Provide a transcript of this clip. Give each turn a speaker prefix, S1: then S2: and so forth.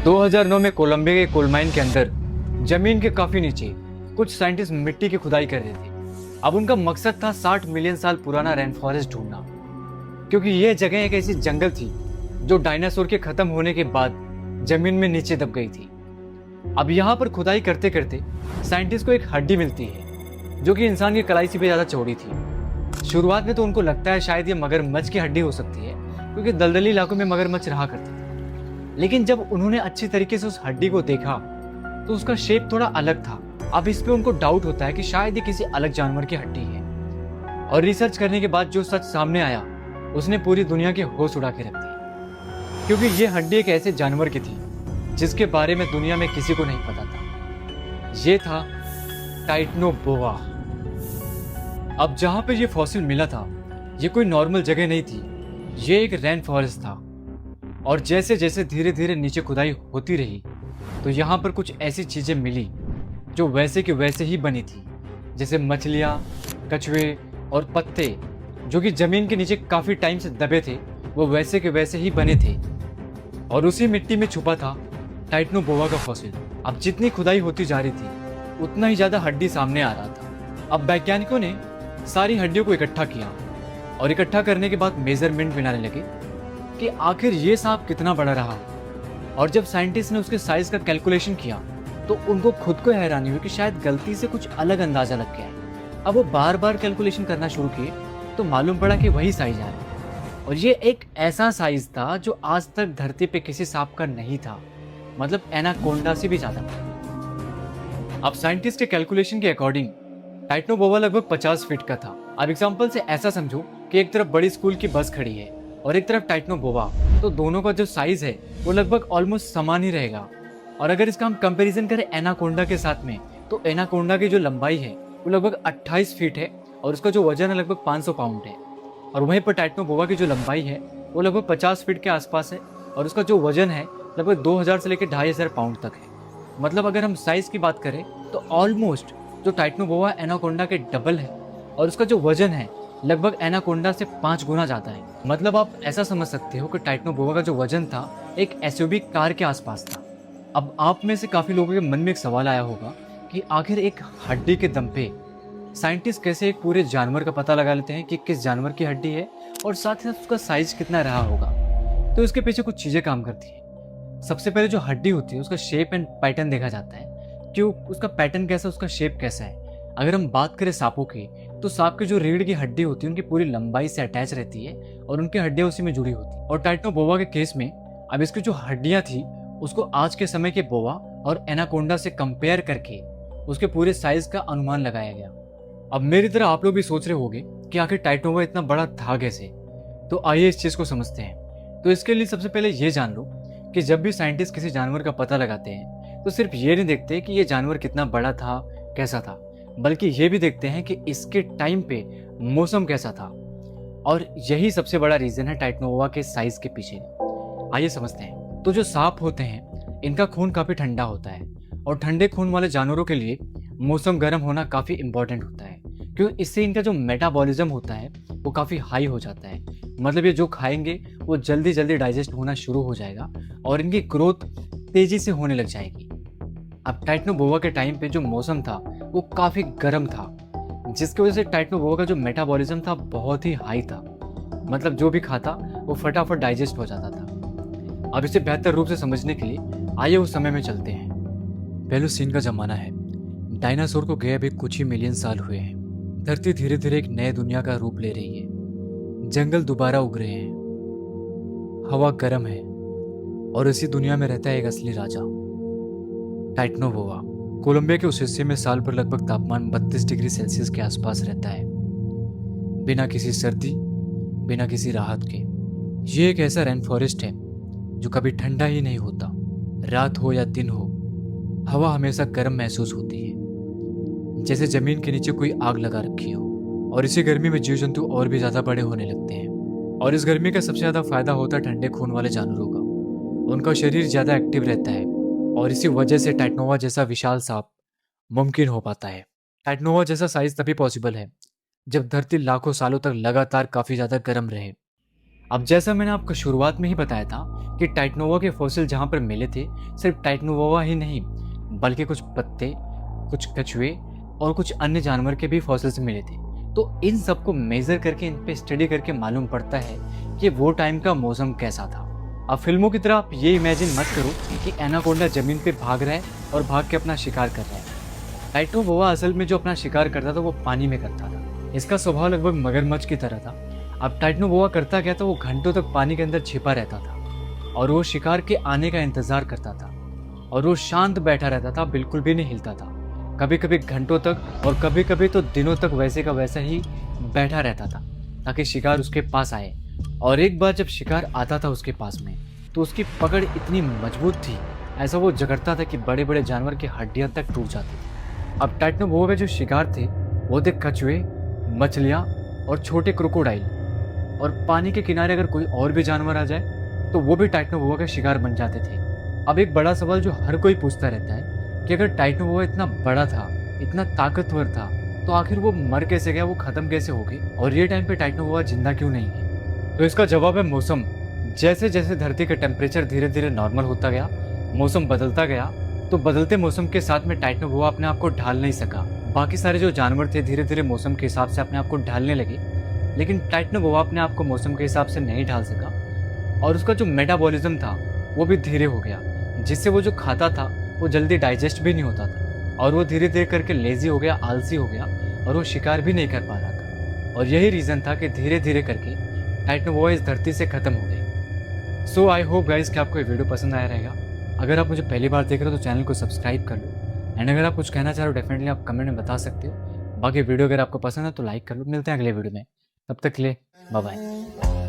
S1: 2009 में कोलंबिया के coal mine के अंदर जमीन के काफी नीचे कुछ साइंटिस्ट मिट्टी की खुदाई कर रहे थे। अब उनका मकसद था 60 मिलियन साल पुराना रेन फॉरेस्ट ढूंढना, क्योंकि यह जगह एक ऐसी जंगल थी जो डायनासोर के खत्म होने के बाद जमीन में नीचे दब गई थी। अब यहाँ पर खुदाई करते करते साइंटिस्ट को एक हड्डी मिलती है जो कि इंसान की कलाई से भी ज्यादा चौड़ी थी। शुरुआत में तो उनको लगता है शायद ये मगरमच्छ की हड्डी हो सकती है, क्योंकि दलदली इलाकों में मगरमच्छ रहा करते थे। लेकिन जब उन्होंने अच्छी तरीके से उस हड्डी को देखा तो उसका शेप थोड़ा अलग था। अब इस पे उनको डाउट होता है कि शायद ये किसी अलग जानवर की हड्डी है। और रिसर्च करने के बाद जो सच सामने आया उसने पूरी दुनिया के होश उड़ा के रख दिए, क्योंकि ये हड्डी एक ऐसे जानवर की थी जिसके बारे में दुनिया में किसी को नहीं पता था। ये था टाइटनोबोआ। अब जहां पे ये फॉसिल मिला था ये कोई नॉर्मल जगह नहीं थी, ये एक रेन फॉरेस्ट था। और जैसे जैसे धीरे धीरे नीचे खुदाई होती रही तो यहाँ पर कुछ ऐसी चीजें मिली जो वैसे के वैसे ही बनी थी, जैसे मछलियाँ, कछुए और पत्ते जो कि जमीन के नीचे काफी टाइम से दबे थे, वो वैसे के वैसे ही बने थे। और उसी मिट्टी में छुपा था टाइटनोबोआ का फॉसिल। अब जितनी खुदाई होती जा रही थी उतना ही ज्यादा हड्डी सामने आ रहा था। अब वैज्ञानिकों ने सारी हड्डियों को इकट्ठा किया और इकट्ठा करने के बाद मेजरमेंट बनाने लगे कि आखिर ये सांप कितना बड़ा रहा। और जब साइंटिस्ट ने उसके साइज का कैलकुलेशन किया तो उनको खुद को हैरानी हुई कि शायद गलती से कुछ अलग अंदाजा लग गया है। अब वो बार बार कैलकुलेशन करना शुरू किए तो मालूम पड़ा कि वही साइज आ रहा है। और ये एक ऐसा साइज था जो आज तक धरती पे किसी सांप का नहीं था, मतलब एनाकोंडा से भी ज्यादा था। अब साइंटिस्ट के कैलकुलेशन के अकॉर्डिंग टाइटनोबोआ लगभग 50 फीट का था। अब एग्जाम्पल से ऐसा समझो कि एक तरफ बड़ी स्कूल की बस खड़ी है और एक तरफ टाइटनोबोआ, तो दोनों का जो साइज है वो लगभग ऑलमोस्ट समान ही रहेगा। और अगर इसका हम कंपैरिजन करें एनाकोंडा के साथ में, तो एनाकोंडा की जो लंबाई है वो लगभग 28 फीट है और उसका जो वजन है लगभग 500 पाउंड है। और वहीं पर टाइटनोबोआ की जो लंबाई है वो लगभग 50 फीट के आसपास है और उसका जो वजन है लगभग 2000 से लेकर 2500 पाउंड तक है। मतलब अगर हम साइज की बात करें तो ऑलमोस्ट जो टाइटनोबोआ एनाकोंडा के डबल है और उसका जो वजन है लगभग एनाकोंडा से 5 गुना ज्यादा है। मतलब आप ऐसा समझ सकते हो कि टाइटनोबोआ का जो वजन था एक एसयूवी कार के आसपास था। अब आप में से काफी लोगों के मन में एक सवाल आया होगा कि आखिर एक हड्डी के दम पे साइंटिस्ट कैसे एक पूरे जानवर का पता लगा लेते हैं कि किस जानवर की हड्डी है और साथ ही साथ उसका साइज कितना रहा होगा। तो इसके पीछे कुछ चीजें काम करती है। सबसे पहले जो हड्डी होती है उसका शेप एंड पैटर्न देखा जाता है, क्यों उसका पैटर्न कैसा, उसका शेप कैसा है। अगर हम बात करें सांपों की, तो सांप की जो रीढ़ की हड्डी होती है उनकी पूरी लंबाई से अटैच रहती है और उनकी हड्डियां उसी में जुड़ी होती है। और टाइटनोबोआ के केस में अब इसकी जो हड्डियां थी उसको आज के समय के बोआ और एनाकोंडा से कंपेयर करके उसके पूरे साइज का अनुमान लगाया गया। अब मेरी तरह आप लोग भी सोच रहे होंगे कि आखिर टाइटनोबोआ इतना बड़ा था कैसे, तो आइए इस चीज को समझते हैं। तो इसके लिए सबसे पहले ये जान लो कि जब भी साइंटिस्ट किसी जानवर का पता लगाते हैं तो सिर्फ ये नहीं देखते कि ये जानवर कितना बड़ा था, कैसा था, बल्कि ये भी देखते हैं कि इसके टाइम पे मौसम कैसा था। और यही सबसे बड़ा रीजन है टाइटनोबोआ के साइज के पीछे। आइए समझते हैं। तो जो सांप होते हैं इनका खून काफी ठंडा होता है और ठंडे खून वाले जानवरों के लिए मौसम गर्म होना काफी इंपॉर्टेंट होता है, क्योंकि इससे इनका जो मेटाबॉलिज्म होता है वो काफी हाई हो जाता है। मतलब ये जो खाएंगे वो जल्दी जल्दी डाइजेस्ट होना शुरू हो जाएगा और इनकी ग्रोथ तेजी से होने लग जाएगी। अब टाइटनोबोआ के टाइम पे जो मौसम था वो काफी गर्म था, जिसकी वजह से टाइटनोबोआ का जो मेटाबॉलिज्म था बहुत ही हाई था। मतलब जो भी खाता वो फटाफट डाइजेस्ट हो जाता था। अब इसे बेहतर रूप से समझने के लिए आइए उस समय में चलते हैं। पेलोसीन का जमाना है। डायनासोर को गए अभी कुछ ही मिलियन साल हुए हैं। धरती धीरे धीरे एक नए दुनिया का रूप ले रही है। जंगल दोबारा उग रहे हैं, हवा गर्म है और इसी दुनिया में रहता है एक असली राजा, टाइटनोबोआ। कोलंबिया के उस हिस्से में साल भर लगभग तापमान 32 डिग्री सेल्सियस के आसपास रहता है, बिना किसी सर्दी, बिना किसी राहत के। ये एक ऐसा रेन फॉरेस्ट है जो कभी ठंडा ही नहीं होता। रात हो या दिन हो, हवा हमेशा गर्म महसूस होती है, जैसे जमीन के नीचे कोई आग लगा रखी हो। और इसी गर्मी में जीव जंतु और भी ज्यादा बड़े होने लगते हैं। और इस गर्मी का सबसे ज्यादा फायदा होता है ठंडे खून वाले जानवरों का। उनका शरीर ज्यादा एक्टिव रहता है और इसी वजह से टाइटनोबोआ जैसा विशाल सांप मुमकिन हो पाता है। टाइटनोबोआ जैसा साइज तभी पॉसिबल है जब धरती लाखों सालों तक लगातार काफी ज्यादा गर्म रहे। अब जैसा मैंने आपको शुरुआत में ही बताया था कि टाइटनोवा के फॉसिल जहाँ पर मिले थे, सिर्फ टाइटनोवा ही नहीं बल्कि कुछ पत्ते, कुछ कछुए और कुछ अन्य जानवर के भी फॉसिल्स मिले थे। तो इन सबको मेजर करके, इन पे स्टडी करके मालूम पड़ता है कि वो टाइम का मौसम कैसा था। अब फिल्मों की तरह आप ये इमेजिन मत करो कि एनाकोंडा जमीन पे भाग रहा है और भाग के अपना शिकार कर रहा है। टाइटनोबोआ असल में जो अपना शिकार करता था वो पानी में करता था। इसका स्वभाव लगभग मगरमच्छ की तरह था। अब टाइटनोबोआ करता क्या था, वो घंटों तक पानी के अंदर छिपा रहता था और वो शिकार के आने का इंतजार करता था और वो शांत बैठा रहता था, बिल्कुल भी नहीं हिलता था। कभी कभी घंटों तक और कभी कभी तो दिनों तक वैसे का वैसा ही बैठा रहता था ताकि शिकार उसके पास आए। और एक बार जब शिकार आता था उसके पास में तो उसकी पकड़ इतनी मजबूत थी, ऐसा वो जकड़ता था कि बड़े बड़े जानवर की हड्डियां तक टूट जाती थी। अब टाइटनोबोआ के जो शिकार थे वो थे कछुए, मछलियाँ और छोटे क्रोकोडाइल। और पानी के किनारे अगर कोई और भी जानवर आ जाए तो वो भी टाइटनोबोआ का शिकार बन जाते थे। अब एक बड़ा सवाल जो हर कोई पूछता रहता है कि अगर टाइटनोबोआ इतना बड़ा था, इतना ताकतवर था, तो आखिर वो मर कैसे गया, वो खत्म कैसे हो गई और ये टाइम पे टाइटनोबोआ जिंदा क्यों नहीं है? तो इसका जवाब है मौसम। जैसे जैसे धरती का टेम्परेचर धीरे धीरे नॉर्मल होता गया, मौसम बदलता गया, तो बदलते मौसम के साथ में टाइटनोबोआ अपने आप को ढाल नहीं सका। बाकी सारे जो जानवर थे धीरे धीरे मौसम के हिसाब से अपने आप को ढालने लगे, लेकिन टाइटनोबोआ अपने आप को मौसम के हिसाब से नहीं ढाल सका और उसका जो मेटाबॉलिज्म था वो भी धीरे हो गया, जिससे वो जो खाता था वो जल्दी डाइजेस्ट भी नहीं होता था और वो धीरे धीरे करके लेजी हो गया, आलसी हो गया और वो शिकार भी नहीं कर पा रहा था। और यही रीज़न था कि धीरे धीरे करके टाइटनोबोआ इस धरती से खत्म हो गई। सो आई होप गाइस कि आपको ये वीडियो पसंद आया रहेगा। अगर आप मुझे पहली बार देख रहे हो तो चैनल को सब्सक्राइब कर लो एंड अगर आप कुछ कहना चाह रहे हो डेफिनेटली आप कमेंट में बता सकते हो। बाकी वीडियो अगर आपको पसंद है तो लाइक कर लो। मिलते हैं अगले वीडियो में, तब तक के लिए बाय बाय।